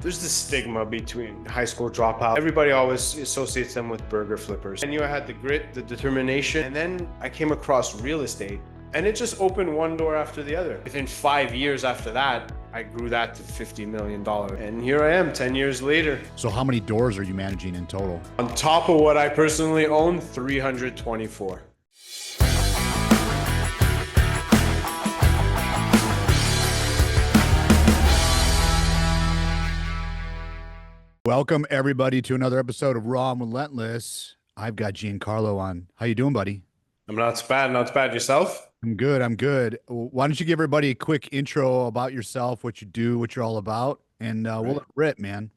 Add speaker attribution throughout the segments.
Speaker 1: There's this stigma between high school dropout. Everybody always associates them with burger flippers. I knew I had the grit, the determination, and then I came across real estate and it just opened one door after the other. Within 5 years after that, I grew that to $50 million. And here I am 10 years later.
Speaker 2: So how many doors are you managing in total?
Speaker 1: On top of what I personally own, 324.
Speaker 2: Welcome everybody to another episode of Raw and Relentless. I've got Giancarlo on. How you doing, buddy?
Speaker 1: I'm not bad, not bad. Yourself?
Speaker 2: I'm good. I'm good. Why don't you give everybody a quick intro about yourself, what you do, what you're all about, and we'll let it rip, man.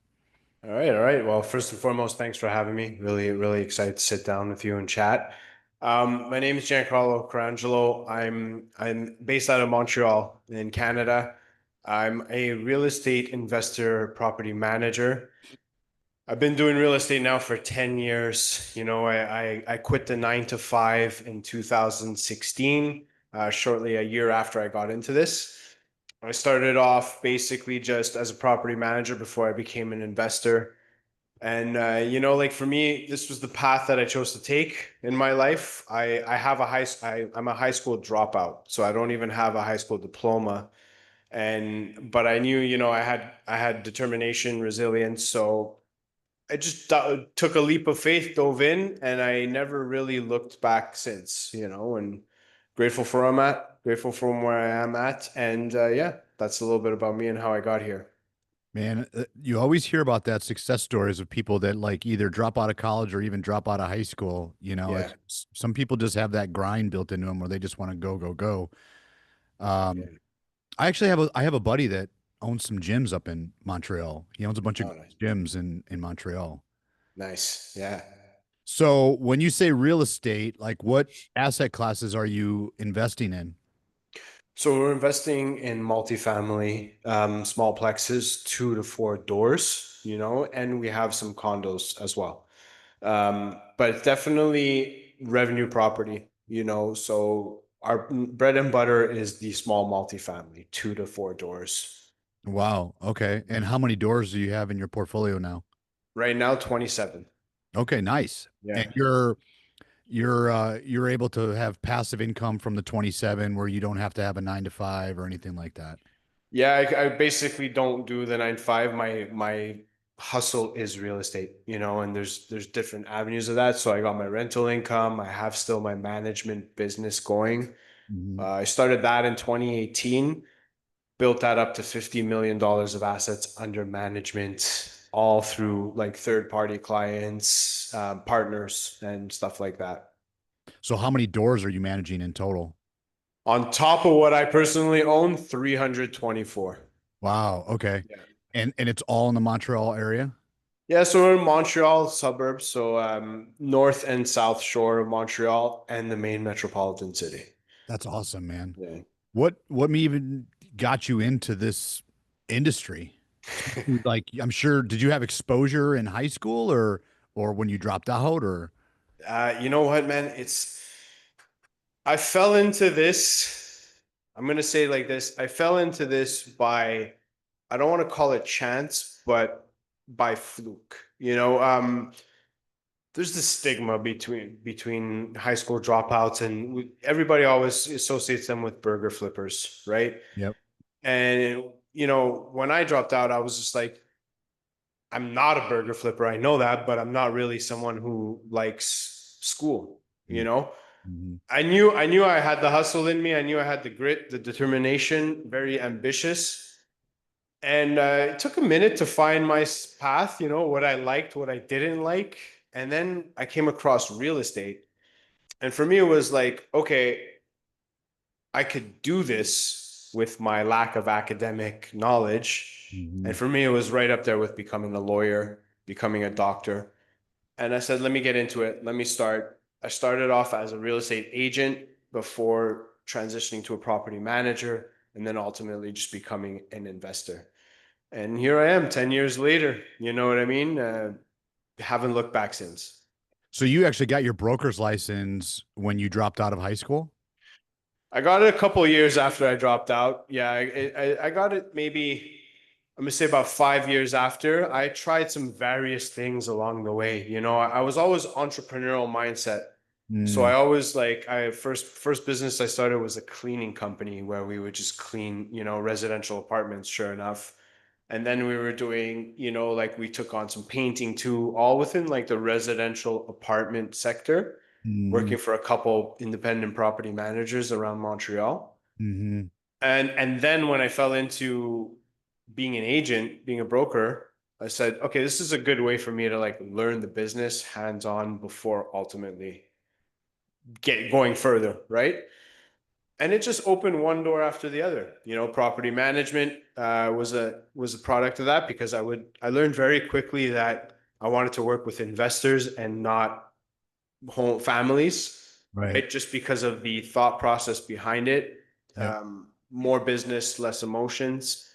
Speaker 1: All right, all right. Well, first and foremost, thanks for having me. Really excited to sit down with you and chat. My name is Giancarlo Carangelo. I'm based out of Montreal in Canada. I'm a real estate investor, property manager. I've been doing real estate now for 10 years. You know, I quit the 9 to 5 in 2016, shortly a year after I got into this. I started off basically just as a property manager before I became an investor. And you know, like for me, this was the path that I chose to take in my life. I'm a high school dropout, so I don't even have a high school diploma. But I knew, you know, I had determination, resilience. So I just took a leap of faith, dove in, and I never really looked back since, you know, and grateful for where I'm at, grateful for where I am at. And yeah, that's a little bit about me and how I got here.
Speaker 2: Man, you always hear about that success stories of people that like either drop out of college or even drop out of high school. You know,
Speaker 1: Yeah.
Speaker 2: some people just have that grind built into them where they just want to go, go, go.
Speaker 1: Yeah.
Speaker 2: Um, I have a buddy that owns some gyms up in Montreal. He owns a bunch of
Speaker 1: Oh, nice.
Speaker 2: gyms in Montreal.
Speaker 1: Nice. Yeah.
Speaker 2: So when you say real estate, like what asset classes are you investing in?
Speaker 1: So we're investing in multifamily, small plexes, 2 to 4 doors, you know, and we have some condos as well. But it's definitely revenue property, you know. So our bread and butter is the small multifamily, 2 to 4 doors.
Speaker 2: Wow. Okay. And how many doors do you have in your portfolio now?
Speaker 1: Right now, 27.
Speaker 2: Okay, nice.
Speaker 1: Yeah.
Speaker 2: And you're able to have passive income from the 27 where you don't have to have a 9 to 5 or anything like that.
Speaker 1: Yeah, I basically don't do the 9 to 5. My hustle is real estate, you know, and there's different avenues of that. So I got my rental income. I have still my management business going.
Speaker 2: Mhm.
Speaker 1: I started that in 2018, built that up to $50 million of assets under management, all through like third party clients, partners, and stuff like that.
Speaker 2: So how many doors are you managing in total?
Speaker 1: On top of what I personally own, 324.
Speaker 2: Wow. Okay.
Speaker 1: Yeah.
Speaker 2: And it's all in the Montreal area?
Speaker 1: Yeah, so we're in Montreal suburbs, so north and south shore of Montreal and the main metropolitan city.
Speaker 2: That's awesome, man.
Speaker 1: Yeah.
Speaker 2: What even got you into this industry? Like, I'm sure, did you have exposure in high school or when you dropped out or?
Speaker 1: You know what, man? I fell into this. I'm gonna say it like this. I fell into this by, I don't want to call it chance, but by fluke. You know, there's this stigma between high school dropouts, and everybody always associates them with burger flippers, right?
Speaker 2: Yep.
Speaker 1: And you know, when I dropped out, I was just like, I'm not a burger flipper. I know that, but I'm not really someone who likes school, you know?
Speaker 2: Mm-hmm.
Speaker 1: I knew I had the hustle in me. I knew I had the grit, the determination, very ambitious. And it took a minute to find my path, you know, what I liked, what I didn't like. And then I came across real estate. And for me, it was like, okay, I could do this with my lack of academic knowledge.
Speaker 2: Mm-hmm.
Speaker 1: And for me, it was right up there with becoming a lawyer, becoming a doctor. And I said, let me get into it. Let me start. I started off as a real estate agent before transitioning to a property manager and then ultimately just becoming an investor. And here I am 10 years later. You know what I mean? Haven't looked back since.
Speaker 2: So you actually got your broker's license when you dropped out of high school?
Speaker 1: I got it a couple of years after I dropped out. Yeah, I got it maybe I'm gonna say about 5 years after, I tried some various things along the way. I was always entrepreneurial mindset. So I
Speaker 2: Mm,
Speaker 1: always like I first business I started was a cleaning company where we would just clean, residential apartments, sure enough. And then we were doing, like we took on some painting too, all within like the residential apartment sector,
Speaker 2: hmm
Speaker 1: working for a couple independent property managers around Montreal.
Speaker 2: hmm
Speaker 1: And then when I fell into being an agent, being a broker, I said, okay, this is a good way for me to like learn the business hands-on before ultimately get going further, right? And it just opened one door after the other. Property management was a product of that because I learned very quickly that I wanted to work with investors and not home families,
Speaker 2: Right.
Speaker 1: right? Just because of the thought process behind it.
Speaker 2: Yep.
Speaker 1: More business, less emotions.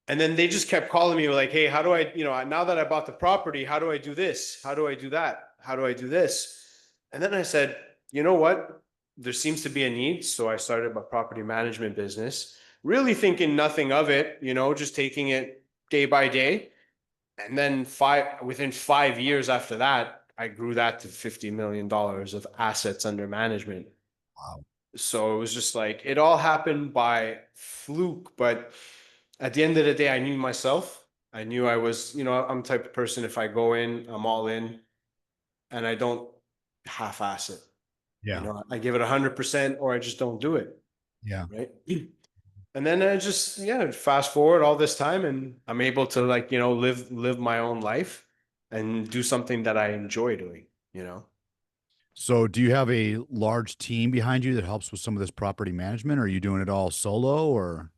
Speaker 1: And then they just kept calling me like, hey, how do I, now that I bought the property, how do I do this? How do I do that? How do I do this? And then I said, you know what? There seems to be a need. So I started my property management business, really thinking nothing of it, just taking it day by day. And then within 5 years after that, I grew that to $50 million of assets under management.
Speaker 2: Wow.
Speaker 1: So it was just like it all happened by fluke. But at the end of the day, I knew myself. I knew I was, I'm the type of person, if I go in, I'm all in and I don't half-ass it.
Speaker 2: Yeah.
Speaker 1: I give it 100% or I just don't do it.
Speaker 2: Yeah.
Speaker 1: Right. And then I just, yeah, fast forward all this time and I'm able to like, live my own life and do something that I enjoy doing.
Speaker 2: So, do you have a large team behind you that helps with some of this property management? Or are you doing it all solo or?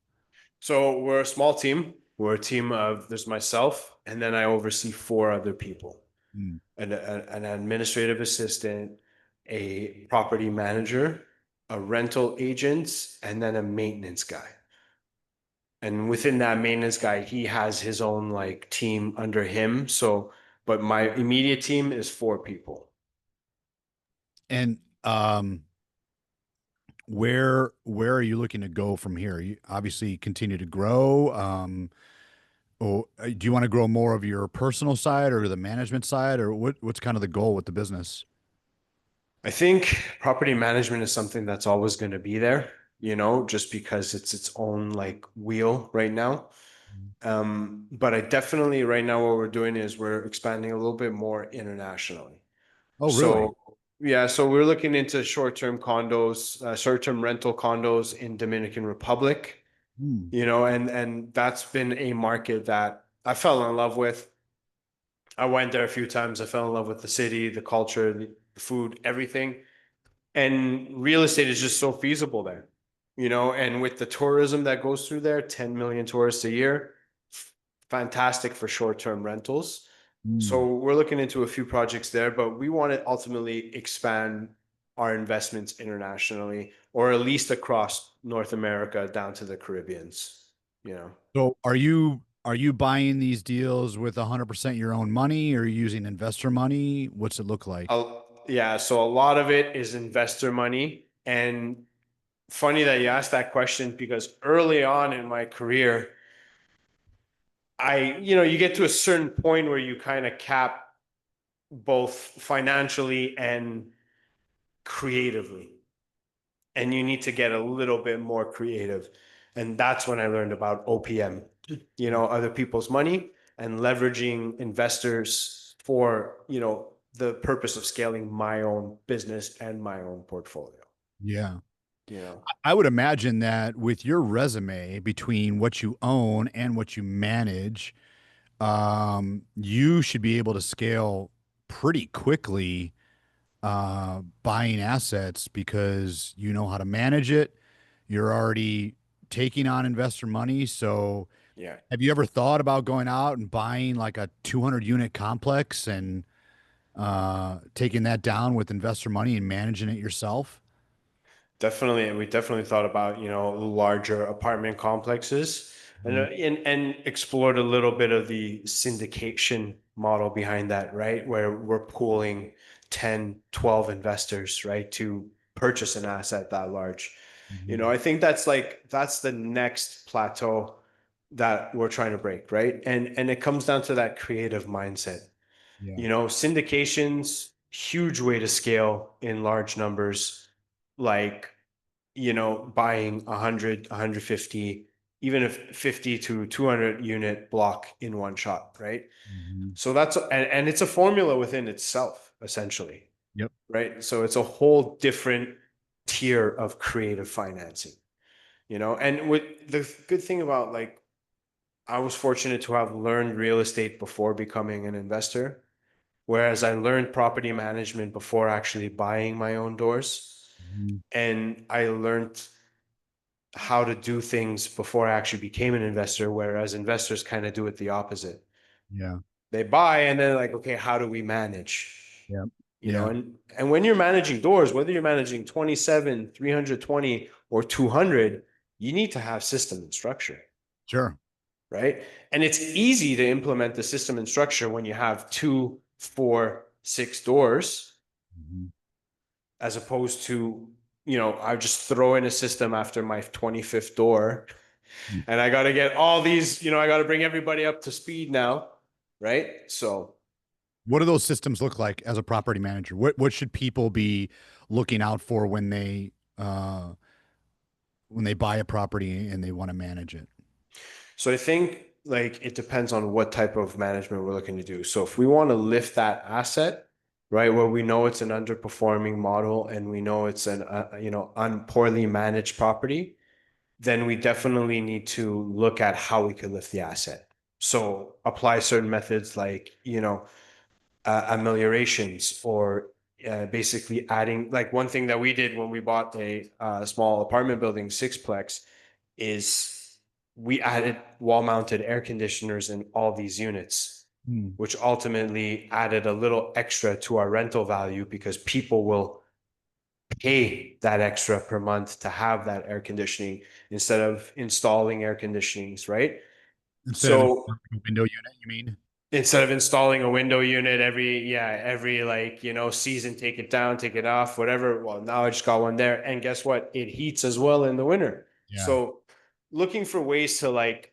Speaker 1: So we're a small team. We're a team of, there's myself, and then I oversee four other people,
Speaker 2: Mm.
Speaker 1: an administrative assistant, a property manager, a rental agent, and then a maintenance guy. And within that maintenance guy, he has his own like team under him. So, but my immediate team is four people.
Speaker 2: And where are you looking to go from here? You obviously continue to grow. Do you want to grow more of your personal side or the management side, or what's kind of the goal with the business?
Speaker 1: I think property management is something that's always going to be there, just because it's its own like wheel right now. But I definitely right now what we're doing is we're expanding a little bit more internationally.
Speaker 2: Oh, really?
Speaker 1: So yeah, so we're looking into short-term condos, short-term rental condos in Dominican Republic,
Speaker 2: Hmm.
Speaker 1: and that's been a market that I fell in love with. I went there a few times. I fell in love with the city, the culture, the food, everything. And real estate is just so feasible there, and with the tourism that goes through there, 10 million tourists a year, fantastic for short-term rentals.
Speaker 2: Hmm.
Speaker 1: So we're looking into a few projects there, but we want to ultimately expand our investments internationally, or at least across North America down to the Caribbeans, you know.
Speaker 2: So are you buying these deals with 100% your own money or are you using investor money? What's it look like?
Speaker 1: Yeah, so a lot of it is investor money. And funny that you asked that question because early on in my career, you get to a certain point where you kind of cap both financially and creatively, and you need to get a little bit more creative. And that's when I learned about OPM, other people's money and leveraging investors for, the purpose of scaling my own business and my own portfolio,
Speaker 2: Yeah.
Speaker 1: you know.
Speaker 2: I would imagine that with your resume between what you own and what you manage, you should be able to scale pretty quickly buying assets because you know how to manage it. You're already taking on investor money. So,
Speaker 1: Yeah.
Speaker 2: have you ever thought about going out and buying like a 200 unit complex and taking that down with investor money and managing it yourself?
Speaker 1: Definitely, we definitely thought about, larger apartment complexes
Speaker 2: Mhm.
Speaker 1: and explored a little bit of the syndication model behind that, right? Where we're pooling 10, 12 investors, right, to purchase an asset that large.
Speaker 2: Mhm.
Speaker 1: I think that's the next plateau that we're trying to break, right? And it comes down to that creative mindset.
Speaker 2: Yeah.
Speaker 1: You know, syndications, huge way to scale in large numbers, like, you know, buying 100, 150, even if 50 to 200 unit block in one shot, right?
Speaker 2: Mhm.
Speaker 1: So and it's a formula within itself, essentially,
Speaker 2: Yep.
Speaker 1: right? So it's a whole different tier of creative financing, you know? And with the good thing about like, I was fortunate to have learned real estate before becoming an investor, whereas I learned property management before actually buying my own doors.
Speaker 2: Mhm.
Speaker 1: And I learned how to do things before I actually became an investor, whereas investors kind of do it the opposite.
Speaker 2: Yeah.
Speaker 1: They buy and then like, okay, how do we manage?
Speaker 2: Yeah.
Speaker 1: You know,
Speaker 2: Yeah.
Speaker 1: and when you're managing doors, whether you're managing 27, 320, or 200, you need to have system and structure,
Speaker 2: Sure.
Speaker 1: right? And it's easy to implement the system and structure when you have two, four, six doors,
Speaker 2: Mhm.
Speaker 1: as opposed to, you know, I just throw in a system after my 25th door
Speaker 2: Mm.
Speaker 1: and I got to get all these, you know, I got to bring everybody up to speed now, right? So
Speaker 2: What do those systems look like as a property manager? What should people be looking out for when they buy a property and they want to manage it?
Speaker 1: So I think like it depends on what type of management we're looking to do. So if we want to lift that asset, right, where we know it's an underperforming model and we know it's an you know, poorly managed property, then we definitely need to look at how we could lift the asset. So apply certain methods like, you know, ameliorations or basically adding, like one thing that we did when we bought a small apartment building sixplex is we added wall mounted air conditioners in all these units,
Speaker 2: Hmm.
Speaker 1: which ultimately added a little extra to our rental value because people will pay that extra per month to have that air conditioning instead of installing air conditionings, right?
Speaker 2: Instead of
Speaker 1: So
Speaker 2: installing a window unit, you mean?
Speaker 1: instead of installing a window unit every like, you know, season, take it down, take it off, whatever, well, now I just got one there, and guess what, it heats as well in the winter.
Speaker 2: Yeah.
Speaker 1: So looking for ways to like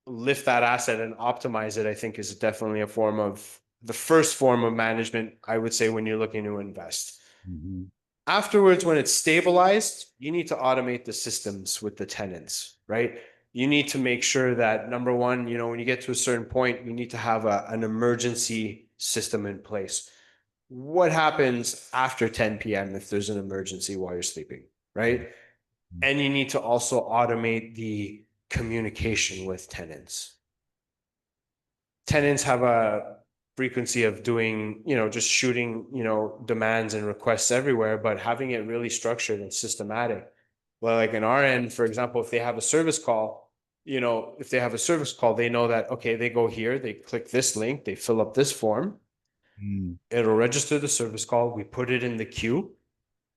Speaker 1: lift that asset and optimize it, I think is definitely a form of the first form of management, I would say, when you're looking to invest.
Speaker 2: Mhm.
Speaker 1: Afterwards, when it's stabilized, you need to automate the systems with the tenants, right? You need to make sure that number one, you know, when you get to a certain point, you need to have an emergency system in place. What happens after 10 p.m. if there's an emergency while you're sleeping, right?
Speaker 2: Mhm.
Speaker 1: And you need to also automate the communication with tenants. Tenants have a frequency of doing, you know, just shooting, you know, demands and requests everywhere, but having it really structured and systematic. Well, like in our end, for example, if they have a service call, you know, if they have a service call, they know that, okay, they go here, they click this link, they fill up this form,
Speaker 2: Mm.
Speaker 1: it'll register the service call, we put it in the queue,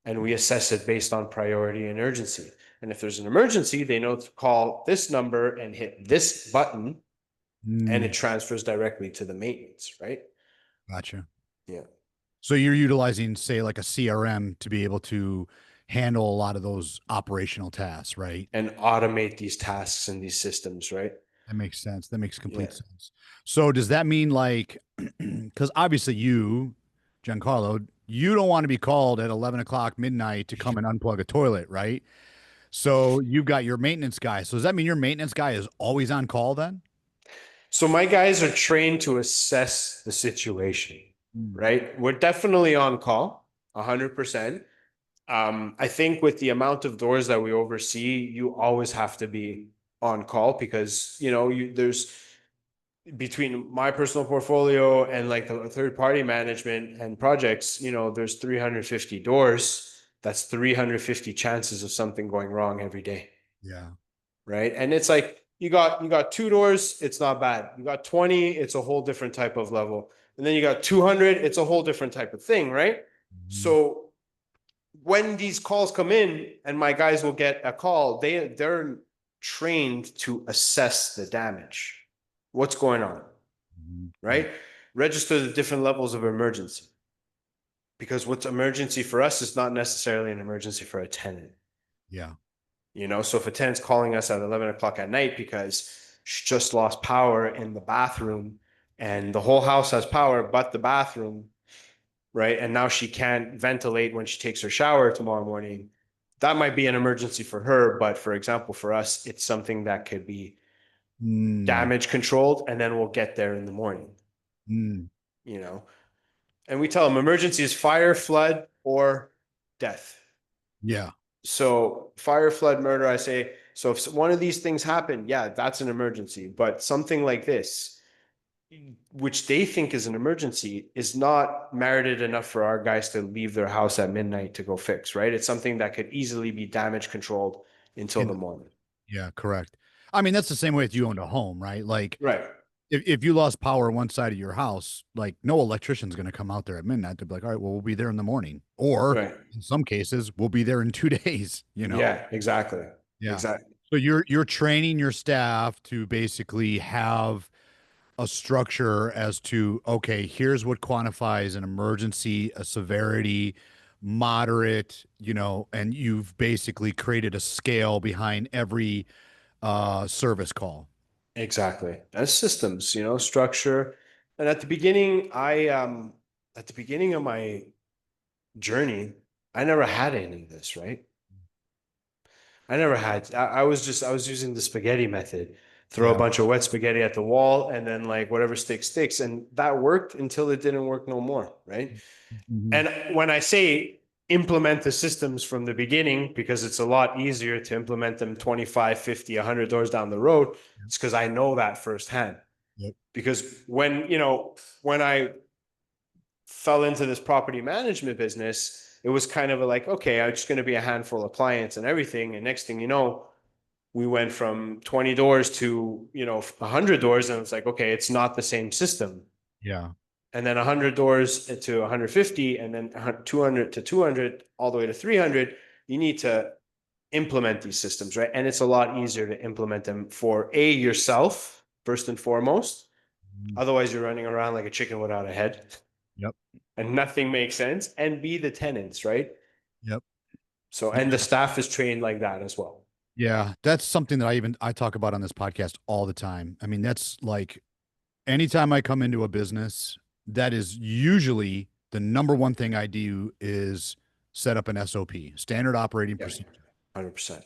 Speaker 1: and we assess it based on priority and urgency. And if there's an emergency, they know to call this number and hit this button and it
Speaker 2: Mm.
Speaker 1: transfers directly to the maintenance, right?
Speaker 2: Gotcha.
Speaker 1: Yeah.
Speaker 2: So you're utilizing, say, like a CRM to be able to handle a lot of those operational tasks, right?
Speaker 1: And automate these tasks and these systems, right?
Speaker 2: That makes sense. That makes complete
Speaker 1: Yeah.
Speaker 2: sense. So does that mean like, because obviously you, Giancarlo, you don't want to be called at 11 o'clock midnight to come and unplug a toilet, right? So you've got your maintenance guy. So does that mean your maintenance guy is always on call then?
Speaker 1: So my guys are trained to assess the situation,
Speaker 2: Mm.
Speaker 1: right? We're definitely on call, 100%. I think with the amount of doors that we oversee, you always have to be on call because, you know, there's between my personal portfolio and like the third party management and projects, you know, there's 350 doors. That's 350 chances of something going wrong every day.
Speaker 2: Yeah.
Speaker 1: Right? And it's like you got two doors, it's not bad. You got 20, it's a whole different type of level. And then you got 200, it's a whole different type of thing, right?
Speaker 2: Mhm.
Speaker 1: So when these calls come in and my guys will get a call, they're trained to assess the damage. What's going on,
Speaker 2: Mhm. Yeah.
Speaker 1: right? Register the different levels of emergency. Because what's emergency for us is not necessarily an emergency for a tenant.
Speaker 2: Yeah.
Speaker 1: You know, so if a tenant's calling us at 11 o'clock at night because she just lost power in the bathroom and the whole house has power but the bathroom, right? And now she can't ventilate when she takes her shower tomorrow morning. That might be an emergency for her, but for example, for us, it's something that could be
Speaker 2: Mm,
Speaker 1: damage controlled, and then we'll get there in the morning,
Speaker 2: mm,
Speaker 1: you know? And we tell them emergency is fire, flood, or death.
Speaker 2: yeah.
Speaker 1: So fire, flood, murder, I say, so if one of these things happen, yeah, that's an emergency. But something like this, which they think is an emergency, is not merited enough for our guys to leave their house at midnight to go fix, right? It's something that could easily be damage controlled until
Speaker 2: In
Speaker 1: the morning.
Speaker 2: Yeah, correct. I mean, that's the same way if you owned a home, right? Like
Speaker 1: Right.
Speaker 2: if you lost power on one side of your house, like no electrician's going to come out there at midnight to be like, all right, well, we'll be there in the morning. Or
Speaker 1: Right.
Speaker 2: in some cases, we'll be there in 2 days, you know?
Speaker 1: Yeah, exactly.
Speaker 2: Yeah.
Speaker 1: Exactly.
Speaker 2: So you're training your staff to basically have a structure as to, okay, here's what quantifies an emergency, a severity, moderate, and you've basically created a scale behind every service call.
Speaker 1: Exactly. As systems, structure. And at the beginning of my journey, I never had any of this, right? I was using the spaghetti method. Throw a
Speaker 2: Yeah.
Speaker 1: bunch of wet spaghetti at the wall and then like whatever sticks, sticks. And that worked until it didn't work no more, right?
Speaker 2: Mhm.
Speaker 1: And when I say implement the systems from the beginning, because it's a lot easier to implement them 25, 50, 100 doors down the road, it's because I know that firsthand.
Speaker 2: Yep.
Speaker 1: Because when I fell into this property management business, it was kind of like, okay, I'm just going to be a handful of clients and everything. And next thing you know, we went from 20 doors to 100 doors, and it's like, okay, it's not the same system.
Speaker 2: Yeah.
Speaker 1: And then 100 doors to 150, and then 200 to 200, all the way to 300. You need to implement these systems, right? And it's a lot easier to implement them for yourself first and foremost.
Speaker 2: Mhm.
Speaker 1: Otherwise, you're running around like a chicken without a head,
Speaker 2: Yep.
Speaker 1: and nothing makes sense. And B, the tenants, right?
Speaker 2: Yep.
Speaker 1: So,
Speaker 2: Yeah.
Speaker 1: and the staff is trained like that as well.
Speaker 2: Yeah. That's something that I talk about on this podcast all the time. I mean, that's like anytime I come into a business, that is usually the number one thing I do is set up an SOP, standard operating
Speaker 1: Yeah,
Speaker 2: procedure.
Speaker 1: 100%.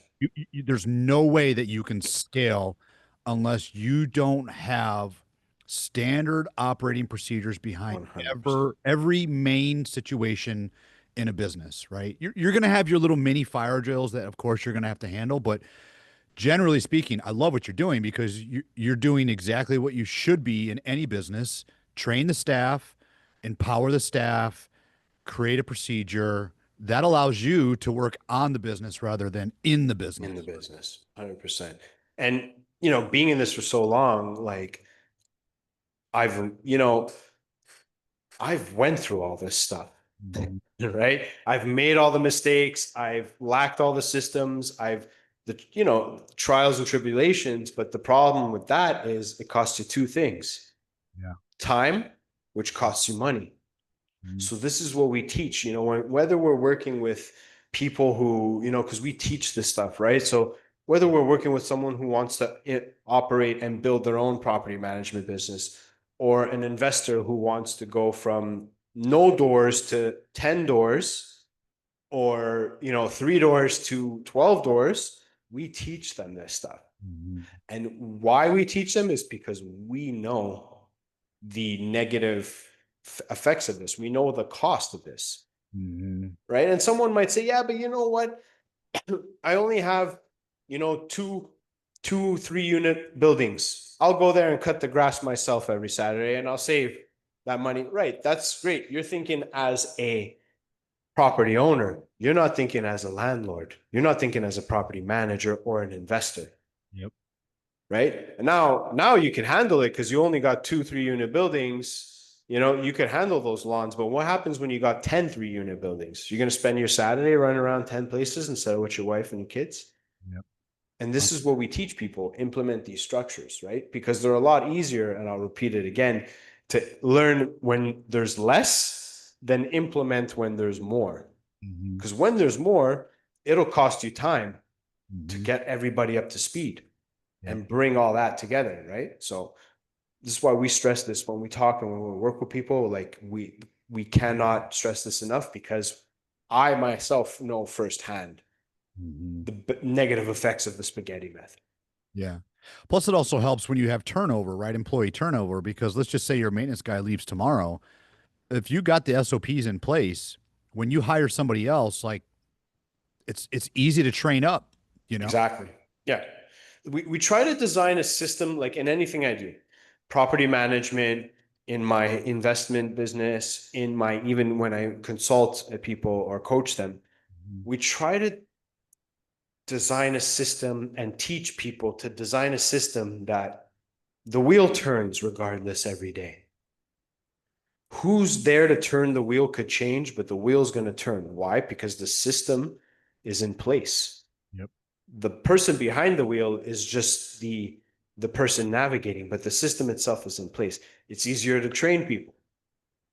Speaker 2: There's no way that you can scale unless you don't have standard operating procedures behind
Speaker 1: 100%.
Speaker 2: every main situation in a business, right? You're going to have your little mini fire drills that, of course, you're going to have to handle. But generally speaking, I love what you're doing because you're doing exactly what you should be in any business. Train the staff, empower the staff, create a procedure that allows you to work on the business rather than in the
Speaker 1: In the
Speaker 2: business.
Speaker 1: business, 100%. And, being in this for so long, like I've, I've went through all this stuff,
Speaker 2: Mhm.
Speaker 1: right? I've made all the mistakes. I've lacked all the systems. Trials and tribulations. But the problem with that is it costs you two things:
Speaker 2: Yeah.
Speaker 1: time, which costs you money.
Speaker 2: Mhm.
Speaker 1: So this is what we teach, whether we're working with people who, because we teach this stuff, right? So whether we're working with someone who wants to operate and build their own property management business, or an investor who wants to go from no doors to 10 doors, or, 3 doors to 12 doors, we teach them this stuff.
Speaker 2: Mhm.
Speaker 1: And why we teach them is because we know the negative effects of this. We know the cost of this,
Speaker 2: Mhm.
Speaker 1: right? And someone might say, yeah, but you know what? I only have, two, 3 unit buildings. I'll go there and cut the grass myself every Saturday and I'll save that money. Right. That's great. You're thinking as a property owner. You're not thinking as a landlord. You're not thinking as a property manager or an investor.
Speaker 2: Yep.
Speaker 1: Right? And now you can handle it because you only got 2 3 unit buildings. You can handle those lawns, but what happens when you got 10 3 unit buildings? You're going to spend your Saturday running around 10 places instead of with your wife and your kids.
Speaker 2: Yep.
Speaker 1: And this is what we teach people: implement these structures, right? Because they're a lot easier, and I'll repeat it again, to learn when there's less than implement when there's more.
Speaker 2: Mhm.
Speaker 1: Because when there's more, it'll cost you time to
Speaker 2: Mhm.
Speaker 1: get everybody up to speed.
Speaker 2: Yep.
Speaker 1: and bring all that together, right? So this is why we stress this when we talk and when we work with people. Like we cannot stress this enough, because I myself know firsthand
Speaker 2: Mhm.
Speaker 1: the negative effects of the spaghetti method.
Speaker 2: Yeah. Plus, it also helps when you have turnover, right? Employee turnover, because let's just say your maintenance guy leaves tomorrow. If you got the SOPs in place, when you hire somebody else, like it's easy to train up, you know?
Speaker 1: Exactly. Yeah. We try to design a system like in anything I do, property management, in my investment business, in my, even when I consult at people or coach them,
Speaker 2: Mhm.
Speaker 1: we try to design a system and teach people to design a system that the wheel turns regardless every day. Who's there to turn the wheel could change, but the wheel's going to turn. Why? Because the system is in place.
Speaker 2: Yep.
Speaker 1: The person behind the wheel is just the person navigating, but the system itself is in place. It's easier to train people,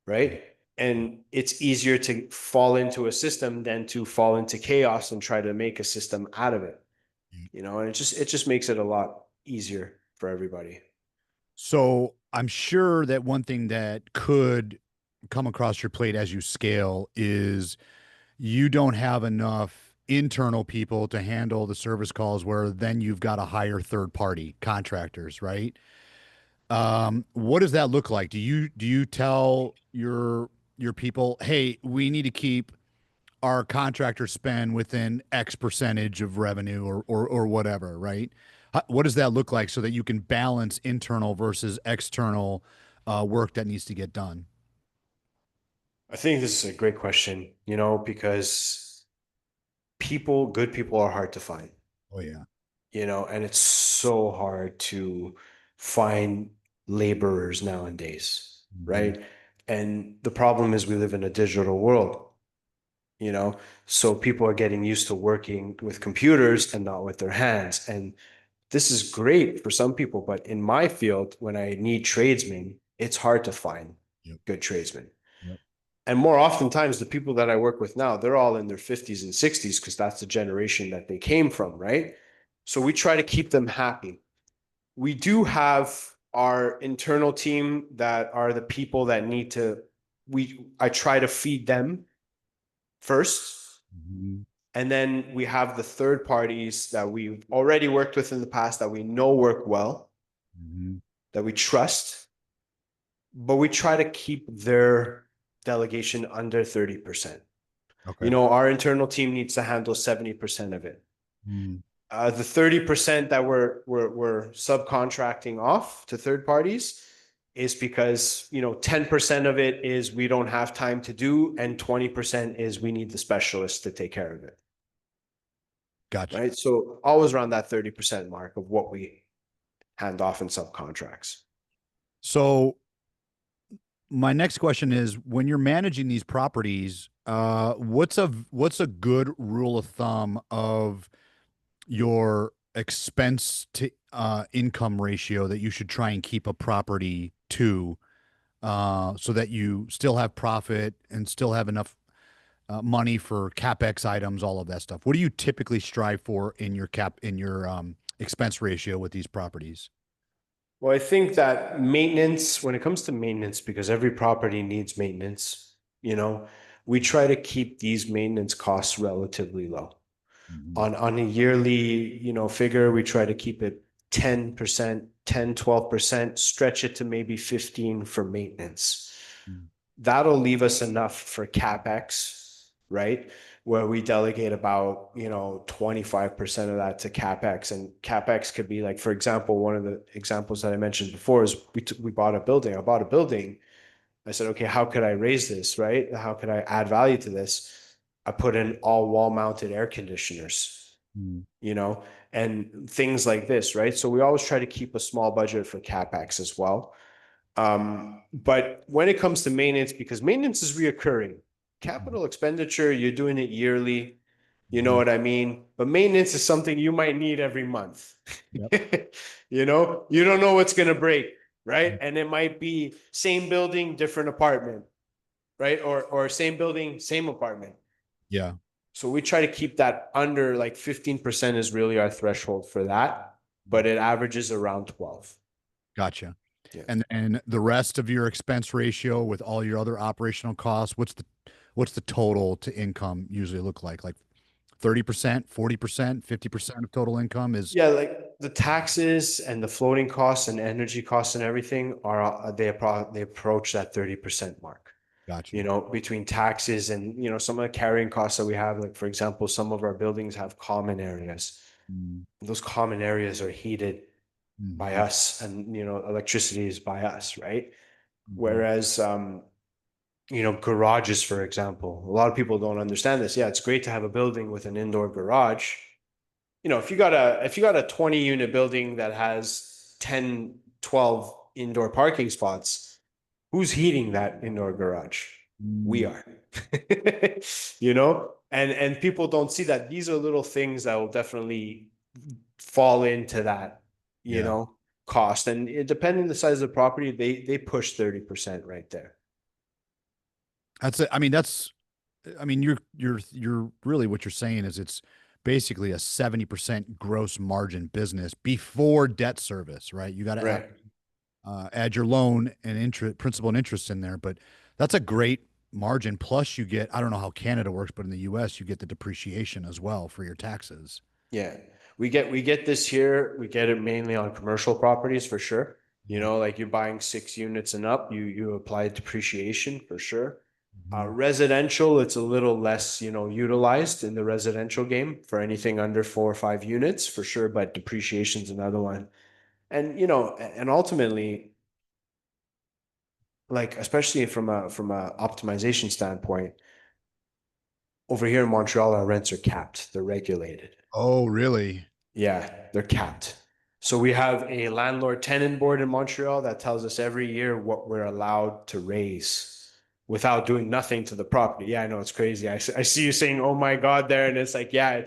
Speaker 1: right? And it's easier to fall into a system than to fall into chaos and try to make a system out of it. And it just makes it a lot easier for everybody.
Speaker 2: So I'm sure that one thing that could come across your plate as you scale is you don't have enough internal people to handle the service calls where then you've got to hire third party contractors, right? What does that look like? Do you tell your people, hey, we need to keep our contractor spend within X percentage of revenue or whatever, right? What does that look like so that you can balance internal versus external work that needs to get done?
Speaker 1: I think this is a great question, because good people are hard to find,
Speaker 2: Oh yeah.
Speaker 1: and it's so hard to find laborers nowadays,
Speaker 2: Mhm.
Speaker 1: right? And the problem is we live in a digital world, you know, so people are getting used to working with computers and not with their hands. And this is great for some people, but in my field, when I need tradesmen, it's hard to find
Speaker 2: Yep.
Speaker 1: good tradesmen.
Speaker 2: Yep.
Speaker 1: And more oftentimes, the people that I work with now, they're all in their 50s and 60s because that's the generation that they came from, right? So we try to keep them happy. We do have our internal team that are the people that need to, I try to feed them first.
Speaker 2: Mhm.
Speaker 1: And then we have the third parties that we've already worked with in the past that we know work well,
Speaker 2: Mhm.
Speaker 1: that we trust, but we try to keep their delegation under 30%.
Speaker 2: Okay.
Speaker 1: Our internal team needs to handle 70% of it.
Speaker 2: Mm.
Speaker 1: The 30% that we're subcontracting off to third parties is because 10% of it is we don't have time to do, and 20% is we need the specialists to take care of it.
Speaker 2: Gotcha.
Speaker 1: Right. So always around that 30% mark of what we hand off in subcontracts.
Speaker 2: So my next question is when you're managing these properties, what's a good rule of thumb of your expense to income ratio that you should try and keep a property to so that you still have profit and still have enough money for capex items, all of that stuff? What do you typically strive for in your expense ratio with these properties?
Speaker 1: Well, I think that maintenance, when it comes to maintenance, because every property needs maintenance, we try to keep these maintenance costs relatively low.
Speaker 2: Mhm.
Speaker 1: On a yearly, figure, we try to keep it 10%, 10, 12%, stretch it to maybe 15 for maintenance.
Speaker 2: Mhm.
Speaker 1: That'll leave us enough for CapEx, right? Where we delegate about, 25% of that to CapEx. And CapEx could be like, for example, one of the examples that I mentioned before is we bought a building. I bought a building. I said, okay, how could I raise this, right? How could I add value to this? I put in all wall mounted air conditioners,
Speaker 2: Mhm.
Speaker 1: you know, and things like this, right? So we always try to keep a small budget for CapEx as well. But when it comes to maintenance, because maintenance is reoccurring, capital expenditure, you're doing it yearly, you know
Speaker 2: Mhm.
Speaker 1: what I mean? But maintenance is something you might need every month.
Speaker 2: Yep.
Speaker 1: You don't know what's going to break, right? And it might be same building, different apartment, right? Or same building, same apartment.
Speaker 2: Yeah.
Speaker 1: So we try to keep that under like 15% is really our threshold for that. but it averages around 12.
Speaker 2: Gotcha.
Speaker 1: Yeah.
Speaker 2: And the rest of your expense ratio with all your other operational costs, what's the total to income usually look like? Like 30%, 40%, 50% of total income is
Speaker 1: Yeah, like the taxes and the floating costs and energy costs and everything are they approach that 30% mark.
Speaker 2: gotcha.
Speaker 1: Between taxes and some of the carrying costs that we have, like for example, some of our buildings have common areas.
Speaker 2: Mm-hmm.
Speaker 1: Those common areas are heated by
Speaker 2: Mm-hmm.
Speaker 1: us, and electricity is by us, right?
Speaker 2: Mm-hmm.
Speaker 1: Whereas garages, for example, a lot of people don't understand this. Yeah, it's great to have a building with an indoor garage. If you got a 20 unit building that has 10, 12 indoor parking spots, who's heating that indoor garage? We
Speaker 2: Mm,
Speaker 1: are. And people don't see that these are little things that will definitely fall into that, you
Speaker 2: yeah.
Speaker 1: know, cost. And depending on the size of the property, they push 30% right there.
Speaker 2: That's it. I mean, you're really what you're saying is it's basically a 70% gross margin business before debt service, right? You got to
Speaker 1: Right.
Speaker 2: add your loan and interest, principal and interest in there, but that's a great margin. Plus, you get, I don't know how Canada works, but in the US, you get the depreciation as well for your taxes.
Speaker 1: Yeah. We get this here. We get it mainly on commercial properties for sure. Like you're buying 6 units and up, you apply depreciation for sure.
Speaker 2: Mhm.
Speaker 1: Residential, it's a little less, utilized in the residential game for anything under 4 or 5 units for sure, but depreciation's another one. And ultimately, like especially from a optimization standpoint, over here in Montreal, our rents are capped. They're regulated.
Speaker 2: Oh, really?
Speaker 1: Yeah, they're capped. So we have a landlord tenant board in Montreal that tells us every year what we're allowed to raise without doing nothing to the property. Yeah, I know it's crazy. I see you saying, "Oh my God," there, and it's like, yeah,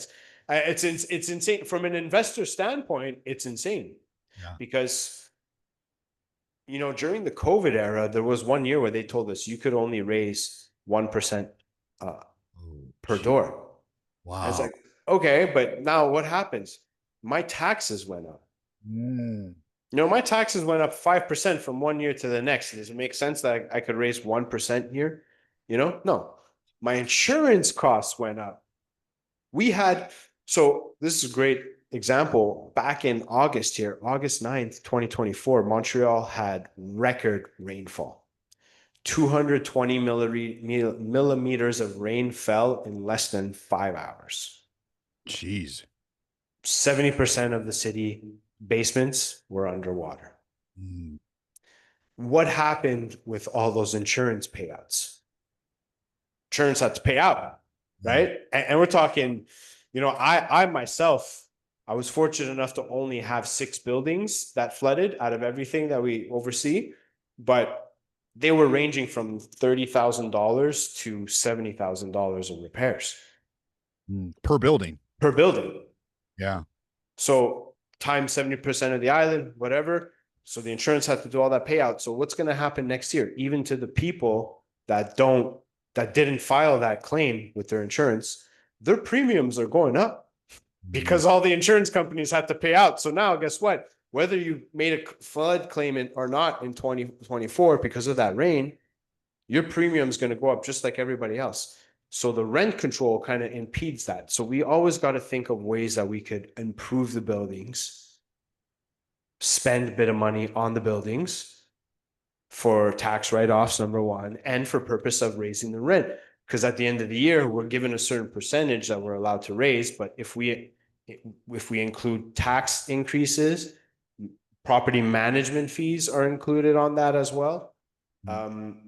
Speaker 1: it's insane from an investor standpoint. It's insane
Speaker 2: Yeah.
Speaker 1: because during the COVID era, there was one year where they told us you could only raise 1% uh,
Speaker 2: Oh,
Speaker 1: per
Speaker 2: gee.
Speaker 1: door. And it's
Speaker 2: Wow.
Speaker 1: like, okay, but now what happens? My taxes went up.
Speaker 2: Mm.
Speaker 1: My taxes went up 5% from one year to the next. Does it make sense that I could raise 1% here? No. My insurance costs went up. We had, so this is a great example. Back in August here, August 9th, 2024, Montreal had record rainfall. 220 millimeters of rain fell in less than 5 hours.
Speaker 2: Jeez.
Speaker 1: 70% of the city basements were underwater.
Speaker 2: Mm.
Speaker 1: What happened with all those insurance payouts? Insurance had to pay out,
Speaker 2: Yeah.
Speaker 1: right? And we're talking, I myself, I was fortunate enough to only have 6 buildings that flooded out of everything that we oversee, but they were ranging from $30,000 to $70,000 in repairs
Speaker 2: Mm. Per building.
Speaker 1: per building.
Speaker 2: Yeah.
Speaker 1: So times 70% of the island, whatever. So the insurance has to do all that payout. So what's going to happen next year? Even to the people that didn't file that claim with their insurance, their premiums are going up
Speaker 2: Mm.
Speaker 1: because all the insurance companies have to pay out. So now guess what? Whether you made a flood claim or not in 2024 because of that rain, your premium is going to go up just like everybody else. So the rent control kind of impedes that. So we always got to think of ways that we could improve the buildings, spend a bit of money on the buildings for tax write-offs, number one, and for purpose of raising the rent. Because at the end of the year, we're given a certain percentage that we're allowed to raise. But if we include tax increases, property management fees are included on that as well.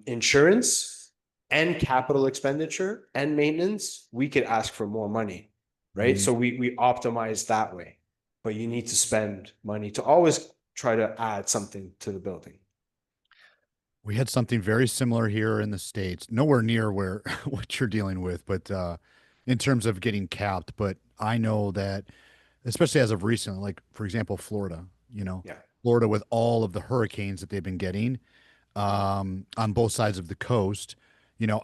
Speaker 1: Insurance and capital expenditure and maintenance, we could ask for more money, right?
Speaker 2: Mm.
Speaker 1: So we optimize that way, but you need to spend money to always try to add something to the building.
Speaker 2: We had something very similar here in the States, nowhere near where what you're dealing with, but in terms of getting capped. But I know that, especially as of recent, like for example, Florida,
Speaker 1: Yeah.
Speaker 2: Florida with all of the hurricanes that they've been getting on both sides of the coast,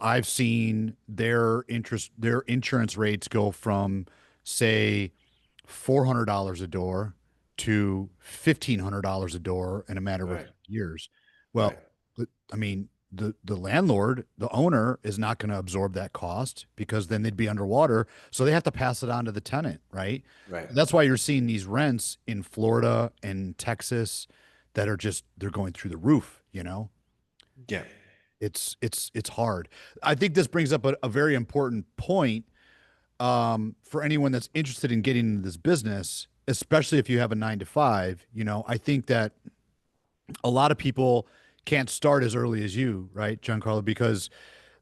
Speaker 2: I've seen their insurance rates go from, say, $400 a door to $1,500 a door in a matter of a
Speaker 1: Right.
Speaker 2: few years. Well,
Speaker 1: Right.
Speaker 2: I mean, the landlord, the owner is not going to absorb that cost because then they'd be underwater. So they have to pass it on to the tenant, right?
Speaker 1: Right.
Speaker 2: That's why you're seeing these rents in Florida and Texas that are just they're going through the roof, you know?
Speaker 1: Yeah.
Speaker 2: It's hard. I think this brings up a very important point for anyone that's interested in getting into this business, especially if you have a 9 to 5. I think that a lot of people can't start as early as you, right, Giancarlo, because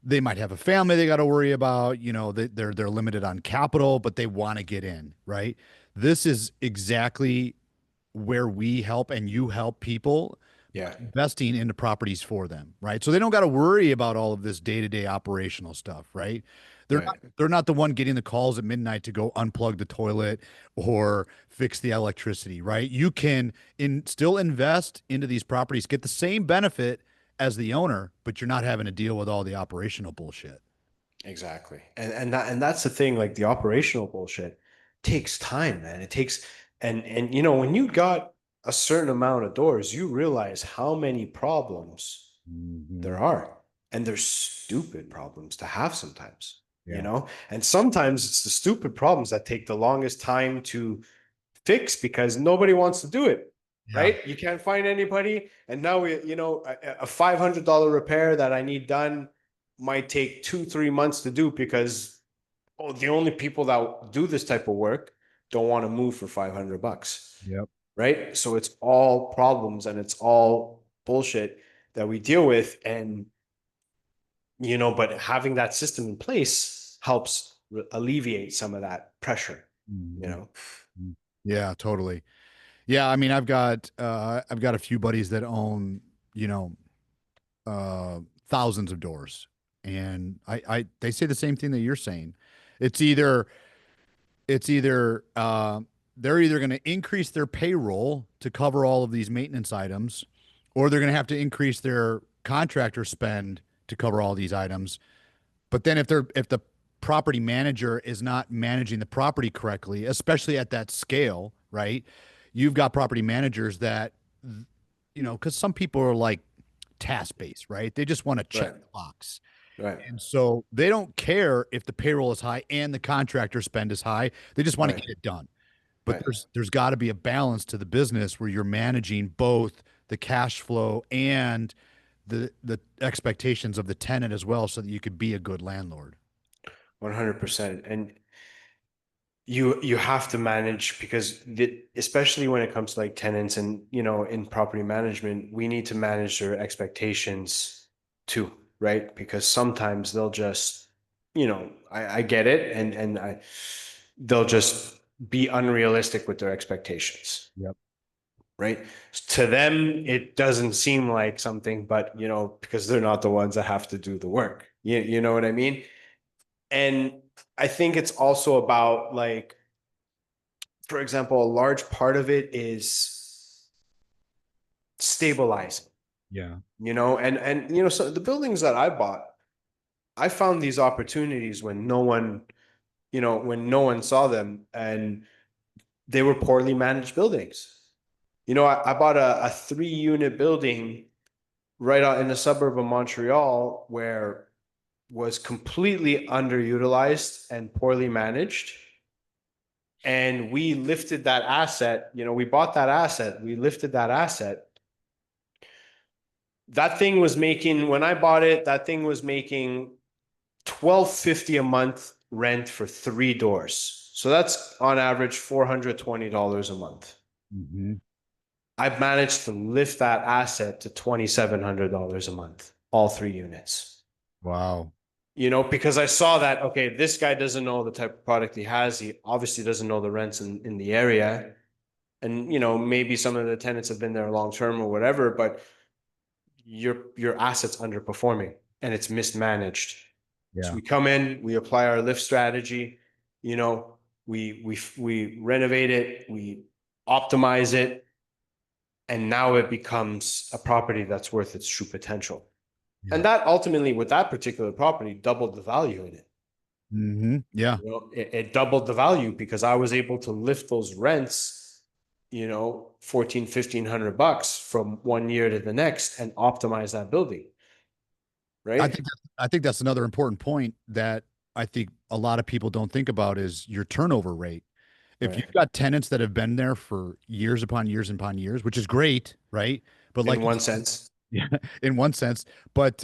Speaker 2: they might have a family they got to worry about. They're limited on capital, but they want to get in, right? This is exactly where we help and you help people
Speaker 1: Yeah.
Speaker 2: investing into properties for them, right? So they don't got to worry about all of this day-to-day operational stuff, right?
Speaker 1: Right.
Speaker 2: They're not the one getting the calls at midnight to go unplug the toilet or fix the electricity, right? You can still invest into these properties, get the same benefit as the owner, but you're not having to deal with all the operational bullshit.
Speaker 1: Exactly. And that's the thing, like the operational bullshit takes time, man. It takes and when you got a certain amount of doors, you realize how many problems
Speaker 2: Hmm.
Speaker 1: there are. And there's stupid problems to have sometimes,
Speaker 2: Yeah.
Speaker 1: And sometimes it's the stupid problems that take the longest time to fix because nobody wants to do it,
Speaker 2: Yeah.
Speaker 1: right? You can't find anybody. And now a $500 repair that I need done might take 2, 3 months to do because the only people that do this type of work don't want to move for $500,
Speaker 2: Yep.
Speaker 1: right? So it's all problems and it's all bullshit that we deal with. And, but having that system in place helps alleviate some of that pressure, you
Speaker 2: Mhm.
Speaker 1: know?
Speaker 2: Mhm. Yeah, totally. Yeah, I mean, I've got a few buddies that own, you know, thousands of doors, and they say the same thing that you're saying. It's either it's either they're either going to increase their payroll to cover all of these maintenance items, or they're going to have to increase their contractor spend to cover all these items. But then if the property manager is not managing the property correctly, especially at that scale, right? You've got property managers that, because some people are like task based, right? They just want to check
Speaker 1: Right.
Speaker 2: the box.
Speaker 1: Right.
Speaker 2: And so they don't care if the payroll is high and the contractor spend is high. They just want to
Speaker 1: Right.
Speaker 2: get it done. But
Speaker 1: Right.
Speaker 2: there's got to be a balance to the business where you're managing both the cash flow and the expectations of the tenant as well so that you could be a good landlord.
Speaker 1: 100%. And you have to manage because especially when it comes to like tenants and in property management, we need to manage their expectations too, right? Because sometimes they'll just, I get it and they'll just be unrealistic with their expectations,
Speaker 2: Yep.
Speaker 1: right? To them, it doesn't seem like something, but because they're not the ones that have to do the work. You know what I mean? And I think it's also about like, for example, a large part of it is stabilizing,
Speaker 2: Yeah.
Speaker 1: and so the buildings that I bought, I found these opportunities when no one saw them, and they were poorly managed buildings. I bought a 3 unit building right out in the suburb of Montreal where was completely underutilized and poorly managed. And we lifted that asset, we bought that asset, we lifted that asset. That thing was making, when I bought it, that thing was making 1250 a month rent for 3 doors. So that's on average $420 a month.
Speaker 2: Hmm.
Speaker 1: I've managed to lift that asset to $2,700 a month, all 3 units.
Speaker 2: Wow.
Speaker 1: Because I saw that, okay, this guy doesn't know the type of product he has. He obviously doesn't know the rents in the area. And, maybe some of the tenants have been there long term or whatever, but your asset's underperforming and it's mismanaged. So
Speaker 2: Yeah.
Speaker 1: we come in, we apply our lift strategy, we renovate it, we optimize it, and now it becomes a property that's worth its true potential.
Speaker 2: Yeah.
Speaker 1: And that ultimately, with that particular property, doubled the value in it.
Speaker 2: Hmm. Yeah.
Speaker 1: It doubled the value because I was able to lift those rents, 14, 1,500 bucks from one year to the next and optimize that building,
Speaker 2: I
Speaker 1: right?
Speaker 2: think I think that's another important point that I think a lot of people don't think about is your turnover rate. If
Speaker 1: Right.
Speaker 2: you've got tenants that have been there for years upon years upon years, which is great, right? But
Speaker 1: In
Speaker 2: like you
Speaker 1: one
Speaker 2: said,
Speaker 1: sense.
Speaker 2: yeah, in one sense, but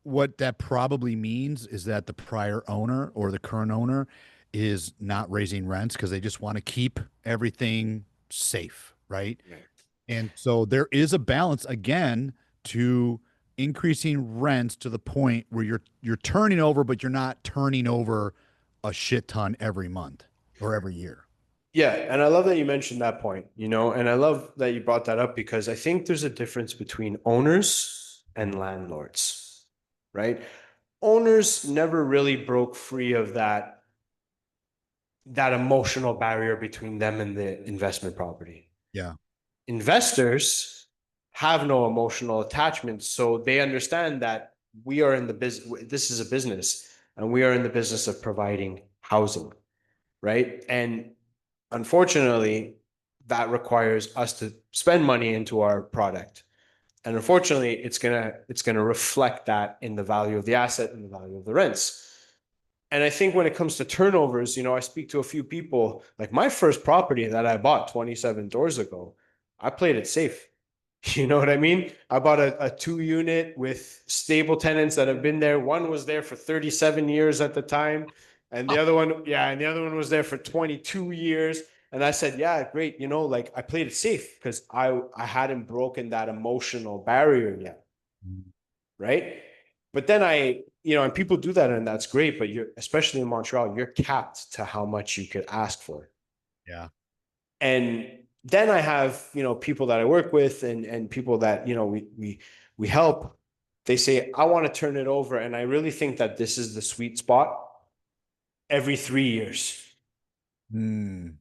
Speaker 2: what that probably means is that the prior owner or the current owner is not raising rents because they just want to keep everything safe, right?
Speaker 1: Right.
Speaker 2: And so there is a balance again to increasing rents to the point where you're turning over, but you're not turning over a shit ton every month or every year.
Speaker 1: Yeah, and I love that you mentioned that point, and I love that you brought that up because I think there's a difference between owners and landlords, right? Owners never really broke free of that emotional barrier between them and the investment property.
Speaker 2: Yeah.
Speaker 1: Investors have no emotional attachment, so they understand that we are in the business. This is a business, and we are in the business of providing housing, right? And unfortunately, that requires us to spend money into our product. And unfortunately, it's gonna reflect that in the value of the asset and the value of the rents. And I think when it comes to turnovers, I speak to a few people. Like my first property that I bought 27 doors ago, I played it safe. You know what I mean? I bought a 2 unit with stable tenants that have been there. One was there for 37 years at the time. And the other one, yeah, and the other one was there for 22 years. And I said, yeah, great. Like I played it safe because I hadn't broken that emotional barrier yet. Right. But then and people do that and that's great. But especially in Montreal, you're capped to how much you could ask for.
Speaker 2: Yeah.
Speaker 1: And then I have, people that I work with and people that, we help. They say, I want to turn it over. And I really think that this is the sweet spot every 3 years.
Speaker 2: Mm,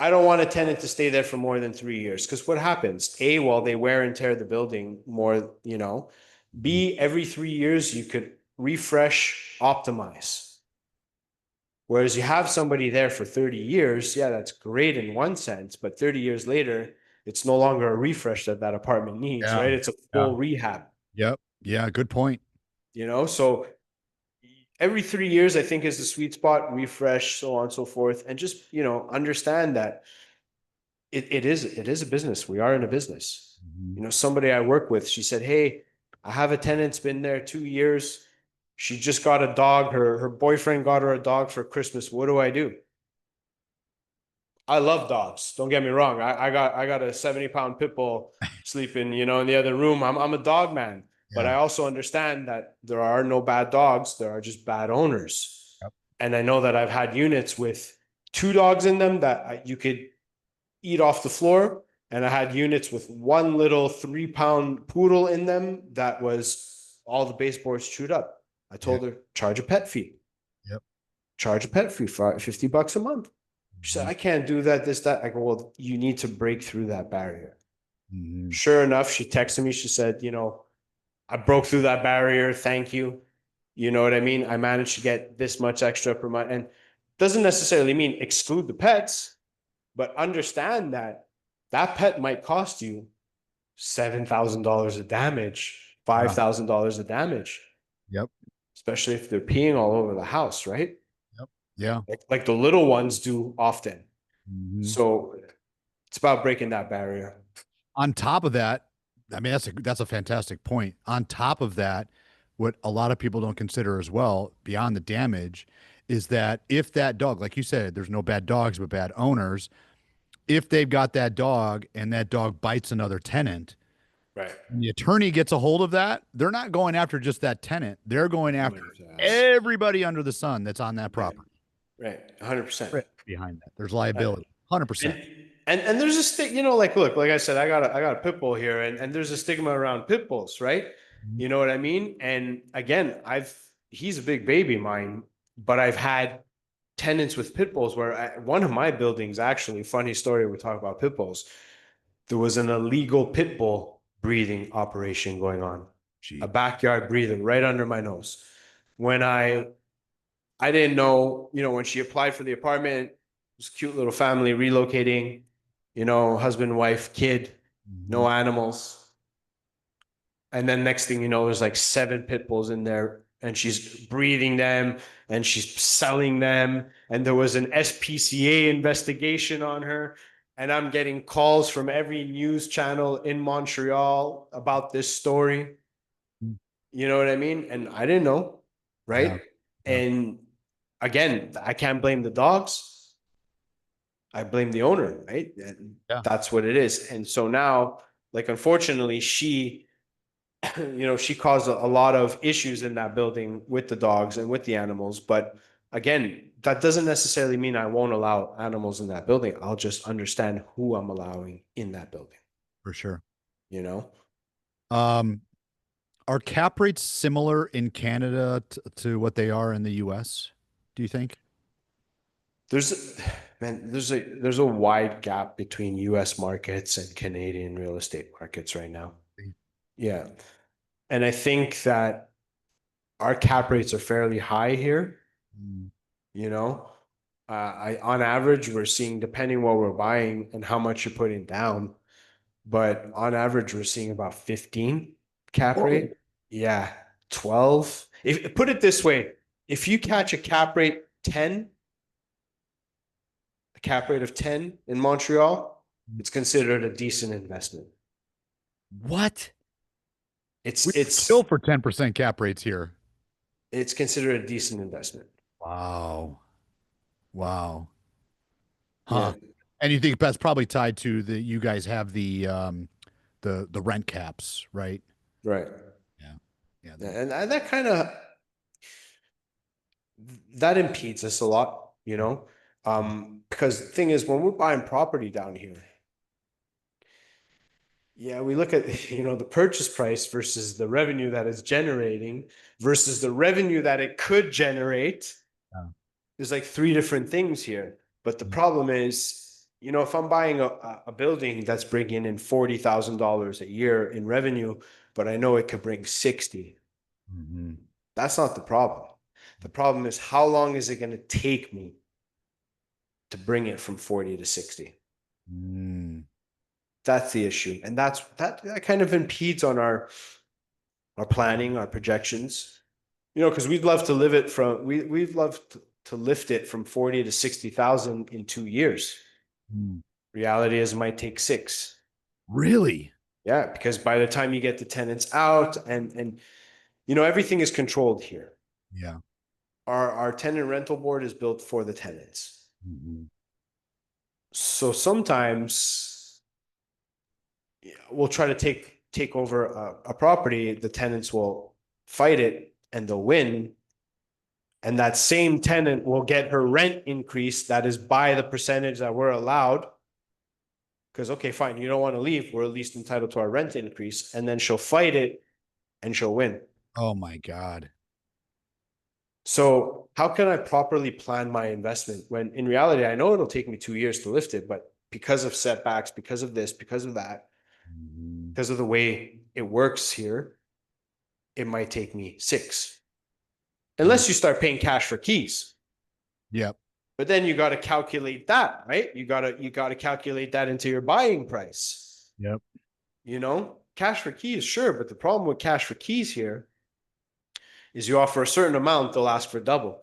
Speaker 1: I don't want a tenant to stay there for more than 3 years because what happens? A, well, they wear and tear the building more, B, every 3 years you could refresh, optimize. Whereas you have somebody there for 30 years, yeah, that's great in one sense, but 30 years later, it's no longer a refresh that that apartment needs,
Speaker 2: yeah.
Speaker 1: right? It's a
Speaker 2: Yeah.
Speaker 1: full rehab,
Speaker 2: Yep. Yeah. Good point.
Speaker 1: So every 3 years, I think is the sweet spot, refresh, so on and so forth. And just, understand that it is a business. We are in a business.
Speaker 2: Mhm.
Speaker 1: Somebody I work with, she said, hey, I have a tenant's been there 2 years. She just got a dog. Her boyfriend got her a dog for Christmas. What do I do? I love dogs. Don't get me wrong. I got a 70-pound pit bull sleeping, in the other room. I'm a dog man, but
Speaker 2: Yeah.
Speaker 1: I also understand that there are no bad dogs. There are just bad owners.
Speaker 2: Yep.
Speaker 1: And I know that I've had units with two dogs in them that you could eat off the floor. And I had units with one little 3-pound poodle in them that was all the baseboards chewed up. I
Speaker 2: Yeah.
Speaker 1: told her, charge a pet fee,
Speaker 2: Yep.
Speaker 1: charge a pet fee for $50 a month. She said,
Speaker 2: Mhm.
Speaker 1: I can't do that, this, that. I go, well, you need to break through that barrier.
Speaker 2: Mhm.
Speaker 1: Sure enough, she texted me. She said, I broke through that barrier. Thank you. You know what I mean? I managed to get this much extra per month. And doesn't necessarily mean exclude the pets, but understand that that pet might cost you $7,000 of damage,
Speaker 2: Yeah.
Speaker 1: $5,000 of damage,
Speaker 2: Yep.
Speaker 1: especially if they're peeing all over the house, right?
Speaker 2: Yep. Yeah.
Speaker 1: Like the little ones do often.
Speaker 2: Mhm.
Speaker 1: So it's about breaking that barrier.
Speaker 2: On top of that, I mean that's a fantastic point. On top of that, what a lot of people don't consider as well, beyond the damage, is that if that dog, like you said, there's no bad dogs but bad owners. If they've got that dog and that dog bites another tenant,
Speaker 1: Right.
Speaker 2: and the attorney gets a hold of that, they're not going after just that tenant. They're going after
Speaker 1: Right.
Speaker 2: everybody under the sun that's on that property.
Speaker 1: Right. 100%.
Speaker 2: Right. Behind that, there's
Speaker 1: Uh,
Speaker 2: liability. 100%.
Speaker 1: And and there's a stick, like look, like I said, I got a pit bull here, and there's a stigma around pit bulls, right?
Speaker 2: Mhm.
Speaker 1: You know what I mean? And again, he's a big baby of mine, but I've had tenants with pit bulls where one of my buildings, actually, funny story, we talk about pit bulls. There was an illegal pit bull breeding operation going on, a
Speaker 2: Gee.
Speaker 1: backyard breeder right under my nose. When I didn't know, when she applied for the apartment, it was a cute little family relocating. husband, wife, kid,
Speaker 2: Mhm.
Speaker 1: no animals. And then next thing you know, there's like seven pit bulls in there and she's breeding them and she's selling them. And there was an SPCA investigation on her. And I'm getting calls from every news channel in Montreal about this story. You know what I mean? And I didn't know,
Speaker 2: Yeah.
Speaker 1: right?
Speaker 2: Yeah.
Speaker 1: And again, I can't blame the dogs. I blame the owner, right? And
Speaker 2: Yeah.
Speaker 1: that's what it is. And so now, like, unfortunately, she caused a lot of issues in that building with the dogs and with the animals. But again, that doesn't necessarily mean I won't allow animals in that building. I'll just understand who I'm allowing in that building,
Speaker 2: For sure.
Speaker 1: you know?
Speaker 2: Um, are cap rates similar in Canada to what they are in the US? Do you think?
Speaker 1: There's man, there's a wide gap between US markets and Canadian real estate markets right now. Yeah. And I think that our cap rates are fairly high here,
Speaker 2: Mm.
Speaker 1: you know. On average, we're seeing, depending what we're buying and how much you're putting down, but on average, we're seeing about 15 cap rate.
Speaker 2: Whoa.
Speaker 1: Yeah, 12. If put it this way, if you catch a cap rate 10, a cap rate of 10 in Montreal, it's considered a decent investment.
Speaker 2: What?
Speaker 1: It's
Speaker 2: We would kill
Speaker 1: it's
Speaker 2: for 10% cap rates here.
Speaker 1: it's considered a decent investment.
Speaker 2: Wow. Wow.
Speaker 1: Yeah,
Speaker 2: Huh. And you think that's probably tied to the you guys have the rent caps, right?
Speaker 1: right.
Speaker 2: Yeah. Yeah.
Speaker 1: Yeah, and that kind of that impedes us a lot, because the thing is, when we're buying property down here, yeah, we look at the purchase price versus the revenue that it's generating versus the revenue that it could generate.
Speaker 2: Yeah.
Speaker 1: There's like three different things here. But the problem is, if I'm buying a building that's bringing in $40,000 a year in revenue, but I know it could bring 60,
Speaker 2: Mhm.
Speaker 1: that's not the problem. The problem is, how long is it going to take me to bring it from 40 to 60?
Speaker 2: Mm.
Speaker 1: That's the issue. And that kind of impedes on our planning, our projections. Because we'd love to lift it from 40 to 60,000 in 2 years.
Speaker 2: Mm.
Speaker 1: Reality is it might take six.
Speaker 2: Really?
Speaker 1: Yeah, because by the time you get the tenants out and everything is controlled here.
Speaker 2: Yeah.
Speaker 1: Our tenant rental board is built for the tenants.
Speaker 2: Mhm.
Speaker 1: So sometimes we'll try to take over a property, the tenants will fight it and they'll win. And that same tenant will get her rent increase that is by the percentage that we're allowed. Because, okay, fine, you don't want to leave. We're at least entitled to our rent increase. And then she'll fight it and she'll win.
Speaker 2: Oh my God.
Speaker 1: So, how can I properly plan my investment when in reality, I know it'll take me 2 years to lift it, but because of setbacks, because of this, because of that,
Speaker 2: Mhm.
Speaker 1: because of the way it works here, it might take me six.
Speaker 2: Mm.
Speaker 1: Unless you start paying cash for keys.
Speaker 2: Yep.
Speaker 1: But then you got to calculate that, right? You got to calculate that into your buying price.
Speaker 2: Yep.
Speaker 1: Cash for keys, sure, but the problem with cash for keys here is you offer a certain amount, they'll ask for double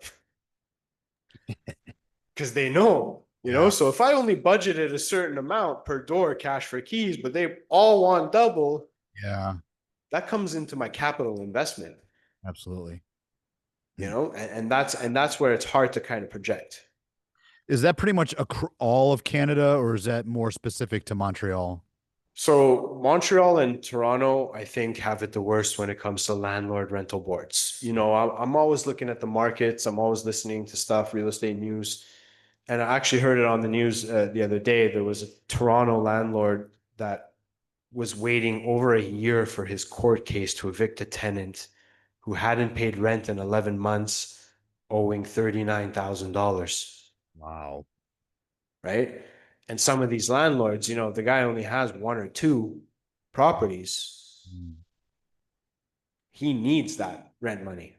Speaker 1: because they know.
Speaker 2: Yeah.
Speaker 1: So if I only budgeted a certain amount per door cash for keys, but they all want double,
Speaker 2: Yeah.
Speaker 1: that comes into my capital investment,
Speaker 2: Absolutely.
Speaker 1: and that's where it's hard to kind of project.
Speaker 2: Is that pretty much all of Canada, or is that more specific to Montreal?
Speaker 1: So Montreal and Toronto, I think, have it the worst when it comes to landlord rental boards. I'm always looking at the markets. I'm always listening to stuff, real estate news. And I actually heard it on the news the other day. There was a Toronto landlord that was waiting over a year for his court case to evict a tenant who hadn't paid rent in 11 months, owing $39,000,
Speaker 2: Wow.
Speaker 1: right? And some of these landlords, the guy only has one or two properties.
Speaker 2: Mm.
Speaker 1: He needs that rent money.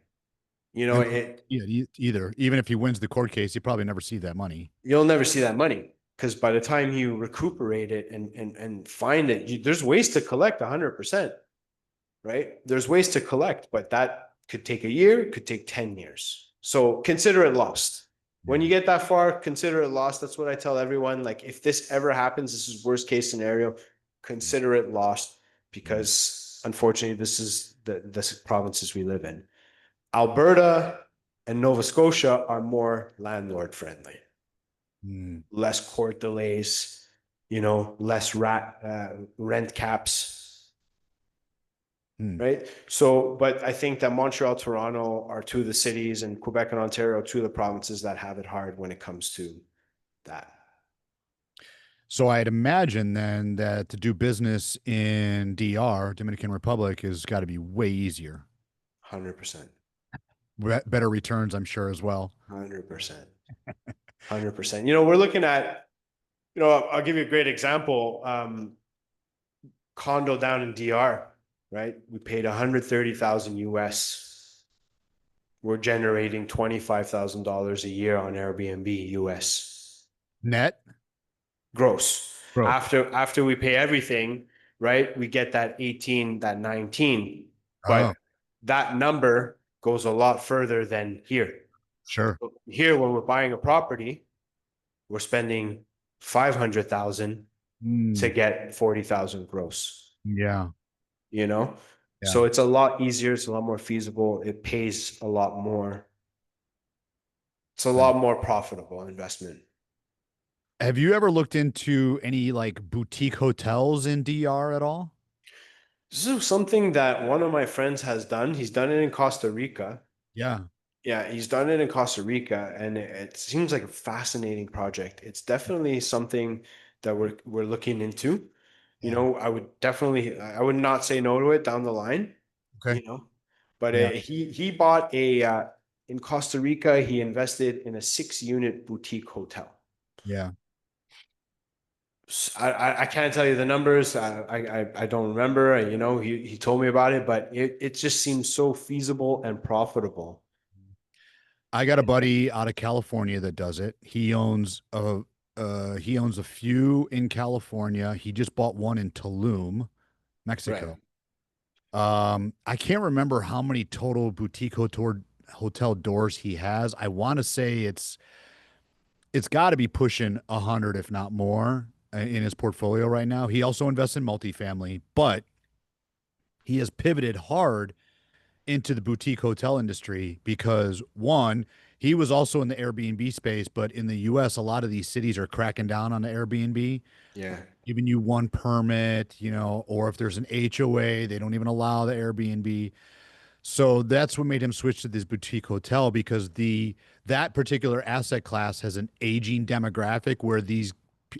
Speaker 2: And yeah, either even if he wins the court case, you probably never see that money.
Speaker 1: You'll never see that money. because by the time you recuperate it and find it, there's ways to collect 100%, right? There's ways to collect, but that could take a year, could take 10 years. So consider it lost. When you
Speaker 2: Yeah.
Speaker 1: get that far, consider it lost. That's what I tell everyone. Like, if this ever happens, this is worst case scenario, consider it lost, because unfortunately, this is the provinces we live in. Alberta and Nova Scotia are more landlord friendly,
Speaker 2: Mm.
Speaker 1: less court delays, less rent caps,
Speaker 2: Mm.
Speaker 1: right? So, but I think that Montreal, Toronto are two of the cities, and Quebec and Ontario are two of the provinces that have it hard when it comes to that.
Speaker 2: So I'd imagine then that to do business in DR, Dominican Republic, has got to be way easier.
Speaker 1: 100%.
Speaker 2: Better returns, I'm sure, as well.
Speaker 1: 100%. 100%. We're looking at, I'll give you a great example. Condo down in DR, right? We paid 130,000 US. We're generating $25,000 a year on Airbnb US
Speaker 2: Net
Speaker 1: gross.
Speaker 2: growth.
Speaker 1: After we pay everything, right? We get that 18, that 19.
Speaker 2: Oh,
Speaker 1: But that number goes a lot further than here.
Speaker 2: sure.
Speaker 1: Here, when we're buying a property, we're spending 500,000 to
Speaker 2: Mm.
Speaker 1: get 40,000 gross,
Speaker 2: Yeah.
Speaker 1: you know?
Speaker 2: Yeah.
Speaker 1: So it's a lot easier, it's a lot more feasible, it pays a lot more. It's a
Speaker 2: Nice.
Speaker 1: lot more profitable investment.
Speaker 2: Have you ever looked into any like boutique hotels in DR at all?
Speaker 1: This is something that one of my friends has done. He's done it in Costa Rica.
Speaker 2: Yeah.
Speaker 1: Yeah, he's done it in Costa Rica, and it seems like a fascinating project. It's definitely something that we're looking into.
Speaker 2: Yeah.
Speaker 1: I would not say no to it down the line,
Speaker 2: Okay.
Speaker 1: you know. But
Speaker 2: Yeah.
Speaker 1: he bought in Costa Rica. He invested in a 6-unit boutique hotel.
Speaker 2: Yeah.
Speaker 1: I can't tell you the numbers. I don't remember. He told me about it, but it just seems so feasible and profitable.
Speaker 2: I got a buddy out of California that does it. He owns a few in California. He just bought one in Tulum,
Speaker 1: Right.
Speaker 2: Mexico. I can't remember how many total boutique hotel doors he has. I want to say it's got to be pushing 100, if not more, in his portfolio right now. He also invests in multifamily, but he has pivoted hard into the boutique hotel industry because one, he was also in the Airbnb space, but in the US, a lot of these cities are cracking down on the Airbnb,
Speaker 1: Yeah.
Speaker 2: giving you one permit, or if there's an HOA, they don't even allow the Airbnb. So that's what made him switch to this boutique hotel because the that particular asset class has an aging demographic where these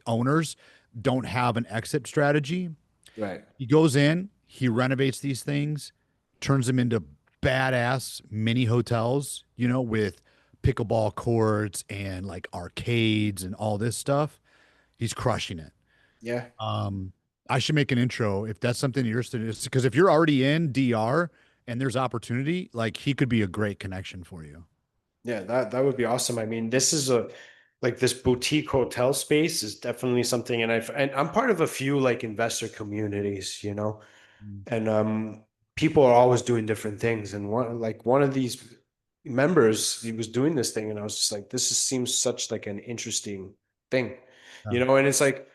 Speaker 2: owners don't have an exit strategy.
Speaker 1: Right.
Speaker 2: He goes in, he renovates these things, turns them into badass mini hotels, with pickleball courts and like arcades and all this stuff. He's crushing it.
Speaker 1: Yeah.
Speaker 2: Um, I should make an intro if that's something you're interested in. Because if you're already in DR and there's opportunity, like he could be a great connection for you.
Speaker 1: Yeah, that would be awesome. I mean, this boutique hotel space is definitely something, and I'm part of a few like investor communities.
Speaker 2: Mm.
Speaker 1: And people are always doing different things. And one of these members, he was doing this thing, and I was just like, seems such like an interesting thing,
Speaker 2: Yeah,
Speaker 1: and it's like,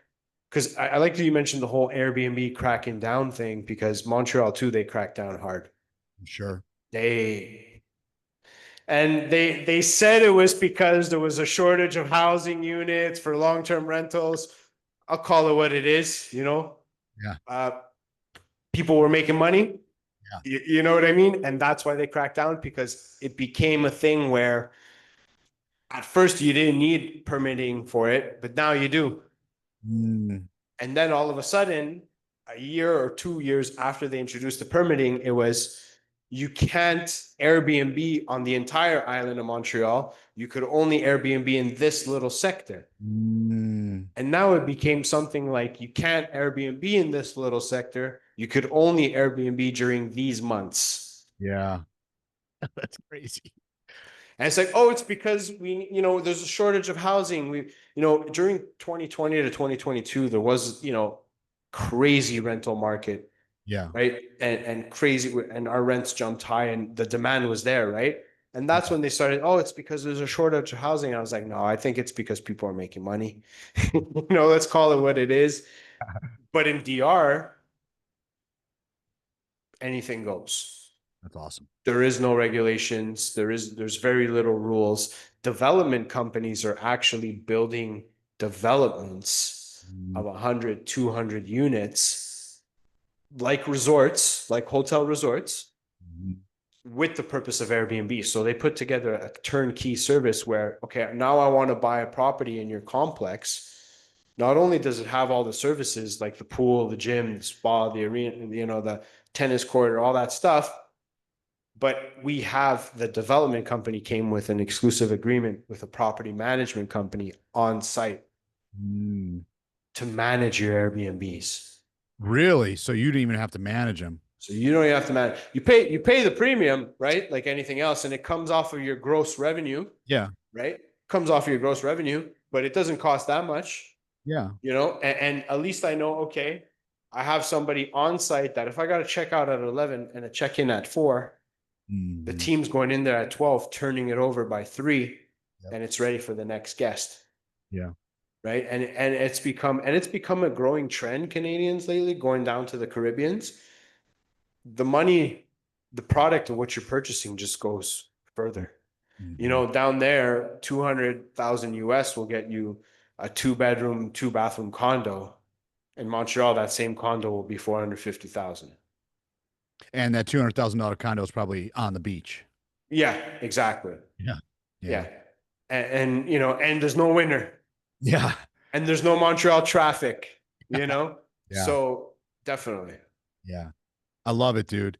Speaker 1: because I like that you mentioned the whole Airbnb cracking down thing, because Montreal too, they cracked down hard.
Speaker 2: I'm sure.
Speaker 1: They and they said it was because there was a shortage of housing units for long-term rentals. I'll call it what it is.
Speaker 2: Yeah.
Speaker 1: Uh, People were making money.
Speaker 2: Yeah.
Speaker 1: You know what I mean? And that's why they cracked down, because it became a thing where at first you didn't need permitting for it, but now you do.
Speaker 2: Mm,
Speaker 1: And then all of a sudden, a year or 2 years after they introduced the permitting, it was you can't Airbnb on the entire island of Montreal. You could only Airbnb in this little sector.
Speaker 2: mm,
Speaker 1: And now it became something like you can't Airbnb in this little sector. You could only Airbnb during these months.
Speaker 2: yeah. That's crazy.
Speaker 1: And it's like, oh, it's because there's a shortage of housing. During 2020 to 2022, there was, crazy rental market,
Speaker 2: Yeah.
Speaker 1: right? And crazy, and our rents jumped high and the demand was there, right? And that's when they started, oh, it's because there's a shortage of housing. I was like, no, I think it's because people are making money. Let's call it what it is. But in DR, anything goes.
Speaker 2: That's awesome.
Speaker 1: There is no regulations. There's very little rules. Development companies are actually building developments
Speaker 2: Mhm.
Speaker 1: of 100, 200 units, like resorts, like hotel resorts,
Speaker 2: Mhm.
Speaker 1: with the purpose of Airbnb. So they put together a turnkey service where, okay, now I want to buy a property in your complex. Not only does it have all the services like the pool, the gym, the spa, the arena, the tennis court, all that stuff, but we have the development company came with an exclusive agreement with a property management company on site
Speaker 2: Mm.
Speaker 1: to manage your Airbnbs.
Speaker 2: Really? So you didn't even have to manage them?
Speaker 1: So you don't even have to manage. You pay the premium, right? Like anything else, and it comes off of your gross revenue,
Speaker 2: Yeah.
Speaker 1: right? Comes off of your gross revenue, but it doesn't cost that much,
Speaker 2: Yeah.
Speaker 1: and at least I know, okay, I have somebody on site that if I got to check out at 11 and a check in at 4, the
Speaker 2: Mhm.
Speaker 1: team's going in there at 12, turning it over by 3,
Speaker 2: Yep.
Speaker 1: and it's ready for the next guest.
Speaker 2: Yeah.
Speaker 1: Right. And it's become a growing trend, Canadians lately, going down to the Caribbeans. The money, the product of what you're purchasing just goes further.
Speaker 2: Mhm.
Speaker 1: Down there, 200,000 US will get you a 2 bedroom, 2 bathroom condo. In Montreal, that same condo will be 450,000.
Speaker 2: And that $200,000 condo is probably on the beach.
Speaker 1: Yeah, exactly.
Speaker 2: Yeah. Yeah.
Speaker 1: Yeah. And there's no winter.
Speaker 2: Yeah.
Speaker 1: And there's no Montreal traffic.
Speaker 2: Yeah.
Speaker 1: So definitely.
Speaker 2: Yeah. I love it, dude.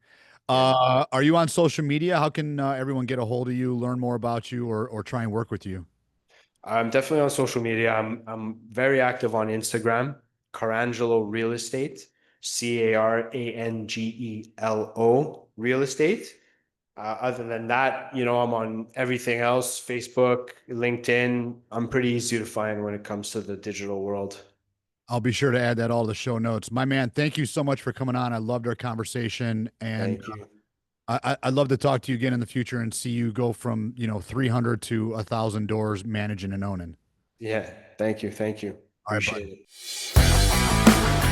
Speaker 1: Yeah.
Speaker 2: Are you on social media? How can everyone get a hold of you, learn more about you, or try and work with you?
Speaker 1: I'm definitely on social media. I'm very active on Instagram, Carangelo Real Estate, Carangelo Real Estate. Other than that, I'm on everything else, Facebook, LinkedIn. I'm pretty easy to find when it comes to the digital world.
Speaker 2: I'll be sure to add that all to the show notes. My man, thank you so much for coming on. I loved our conversation, and
Speaker 1: Thank you.
Speaker 2: I'd love to talk to you again in the future and see you go from 300 to 1,000 doors managing and owning.
Speaker 1: Yeah. Thank you. Thank you.
Speaker 2: All right, bud.
Speaker 1: Appreciate it.